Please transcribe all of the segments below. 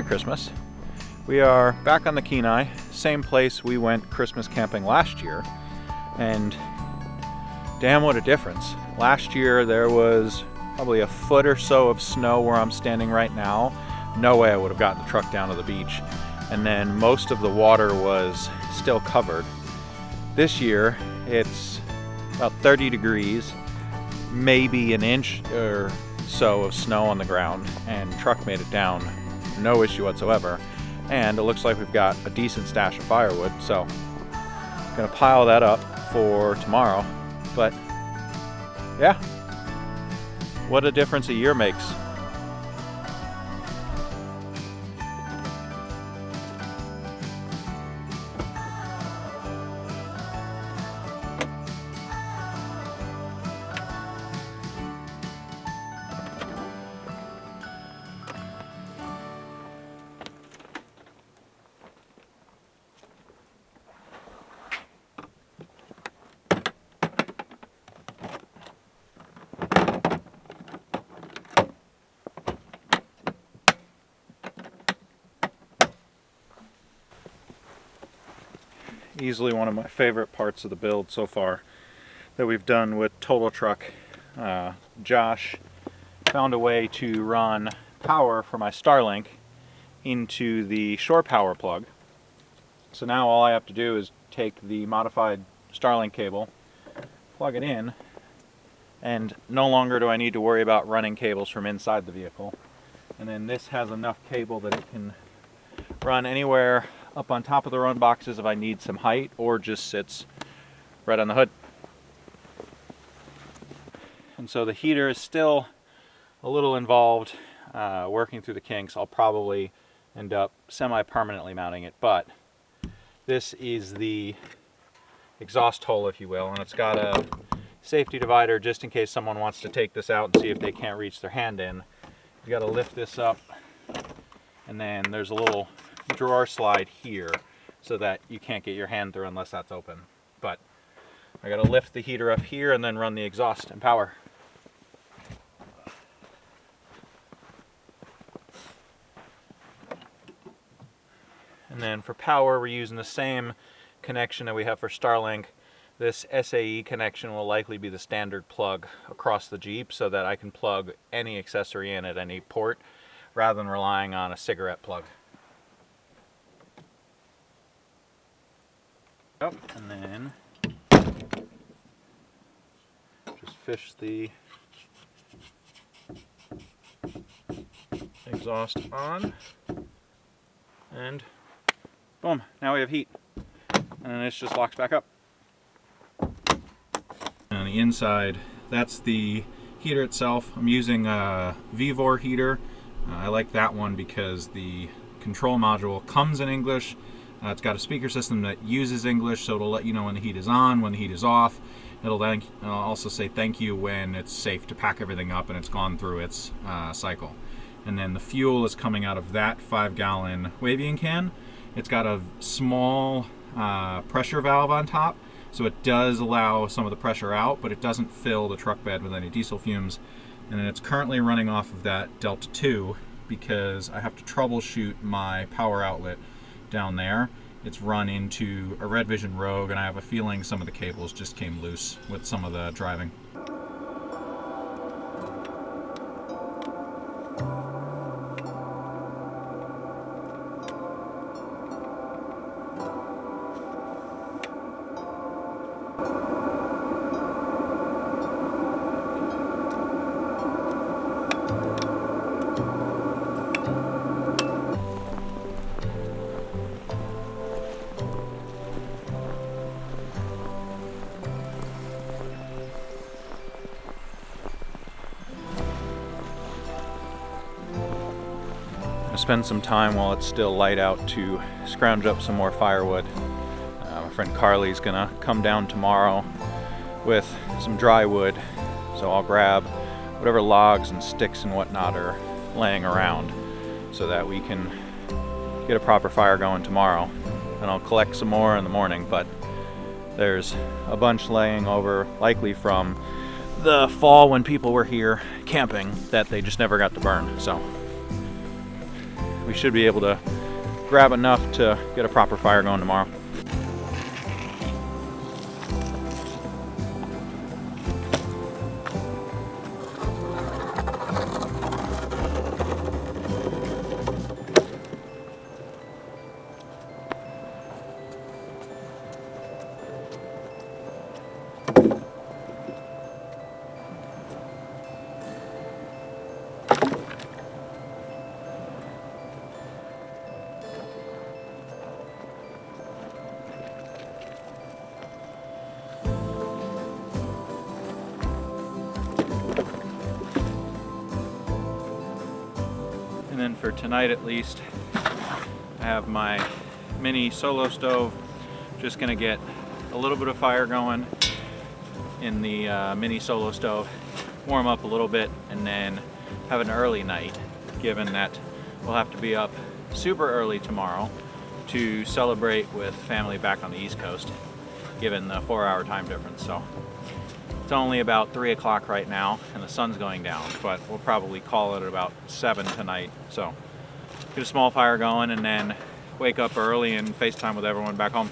Christmas. We are back on the Kenai, same place we went Christmas camping last year, and damn, what a difference. Last year there was probably a foot or so of snow where I'm standing right now. No way I would have gotten the truck down to the beach. And then most of the water was still covered. This year it's about 30 degrees, maybe an inch or so of snow on the ground, and truck made it down, no issue whatsoever. And it looks like we've got a decent stash of firewood, so I'm gonna pile that up for tomorrow. But yeah, what a difference a year makes. Easily one of my favorite parts of the build so far that we've done with Total Truck. Josh found a way to run power for my Starlink into the shore power plug. So now all I have to do is take the modified Starlink cable, plug it in, and no longer do I need to worry about running cables from inside the vehicle. And then this has enough cable that it can run anywhere up on top of the run boxes if I need some height, or just sits right on the hood. And so the heater is still a little involved, working through the kinks. I'll probably end up semi-permanently mounting it, but this is the exhaust hole, if you will, and it's got a safety divider just in case someone wants to take this out and see if they can't reach their hand in. You got to lift this up, and then there's a little drawer slide here so that you can't get your hand through unless that's open. But I gotta lift the heater up here and then run the exhaust and power. And then for power, we're using the same connection that we have for Starlink. This SAE connection will likely be the standard plug across the Jeep so that I can plug any accessory in at any port rather than relying on a cigarette plug. Up, and then just fish the exhaust on, and boom, now we have heat, and then this just locks back up. On the inside, that's the heater itself. I'm using a Vivor heater. I like that one because the control module comes in English. It's got a speaker system that uses English, so it'll let you know when the heat is on, when the heat is off. It'll then also say thank you when it's safe to pack everything up and it's gone through its cycle. And then the fuel is coming out of that 5-gallon Wavian can. It's got a small pressure valve on top, so it does allow some of the pressure out, but it doesn't fill the truck bed with any diesel fumes. And then it's currently running off of that Delta 2 because I have to troubleshoot my power outlet down there. It's run into a Red Vision Rogue, and I have a feeling some of the cables just came loose with some of the driving. Spend some time while it's still light out to scrounge up some more firewood. My friend Carly's gonna come down tomorrow with some dry wood, so I'll grab whatever logs and sticks and whatnot are laying around so that we can get a proper fire going tomorrow. And I'll collect some more in the morning, but there's a bunch laying over, likely from the fall when people were here camping, that they just never got to burn. So we should be able to grab enough to get a proper fire going tomorrow. And then for tonight at least, I have my mini solo stove. Just gonna get a little bit of fire going in the mini solo stove, warm up a little bit, and then have an early night, given that we'll have to be up super early tomorrow to celebrate with family back on the East Coast, given the 4-hour time difference. So it's only about 3 o'clock right now and the sun's going down, but we'll probably call it at about 7 tonight. So get a small fire going and then wake up early and FaceTime with everyone back home.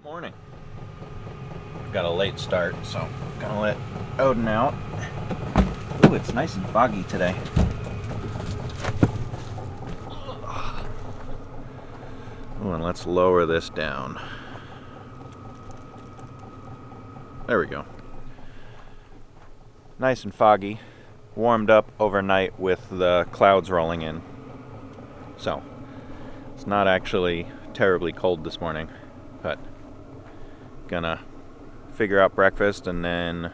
Morning. Got a late start, so I'm gonna let Odin out. Ooh, it's nice and foggy today. Ooh, and let's lower this down. There we go. Nice and foggy. Warmed up overnight with the clouds rolling in. So, it's not actually terribly cold this morning, but gonna figure out breakfast and then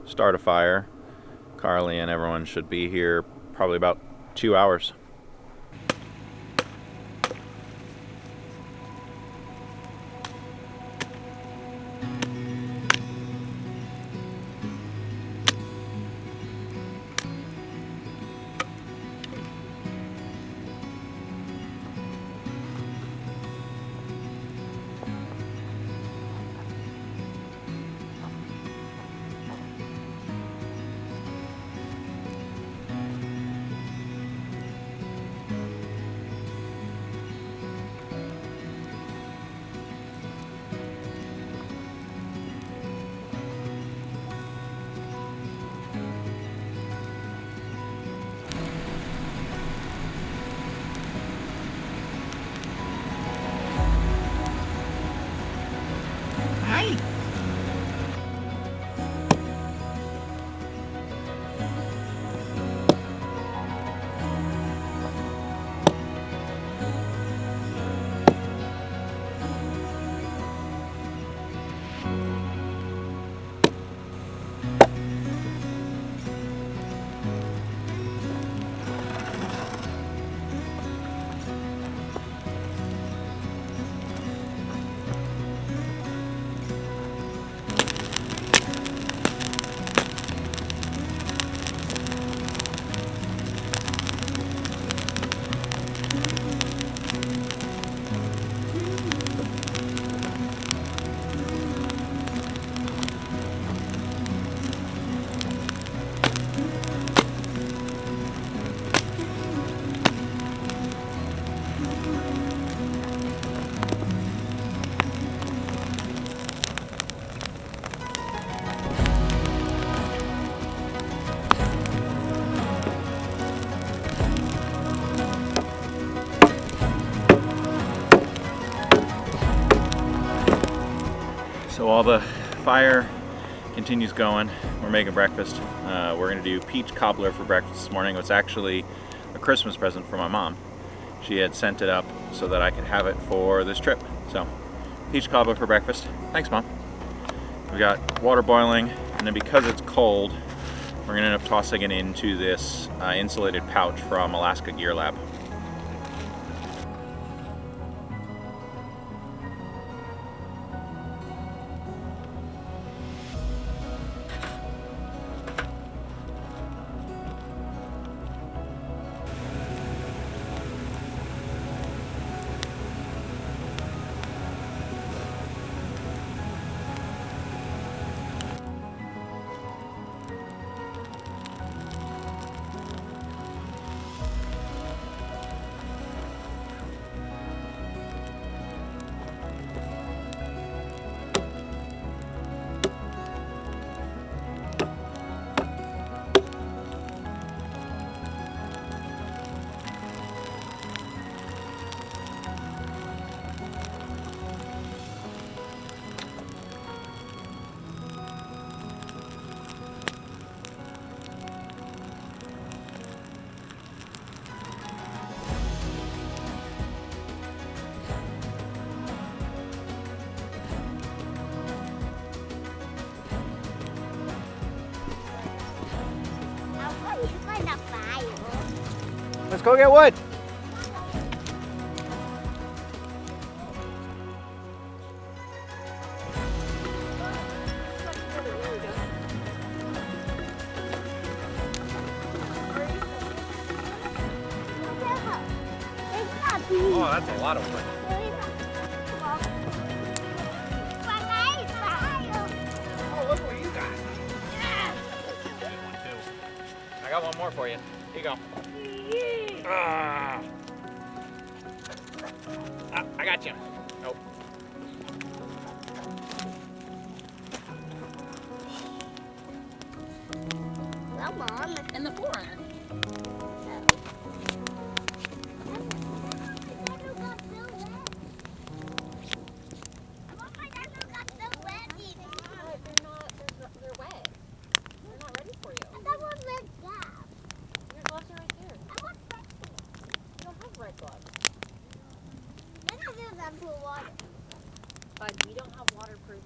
start a fire. Carly and everyone should be here probably about 2 hours. while the fire continues going, we're making breakfast. We're gonna do peach cobbler for breakfast this morning. It's actually a Christmas present for my mom. She had sent it up so that I could have it for this trip. So, peach cobbler for breakfast. Thanks, Mom. We got water boiling, and then because it's cold, we're gonna end up tossing it into this insulated pouch from Alaska Gear Lab. Let's go get wood. Oh, that's a lot of wood. Oh, look what you got. I got one more for you. Here you go. I got you. Nope. Come on. In the forest. But we don't have waterproof.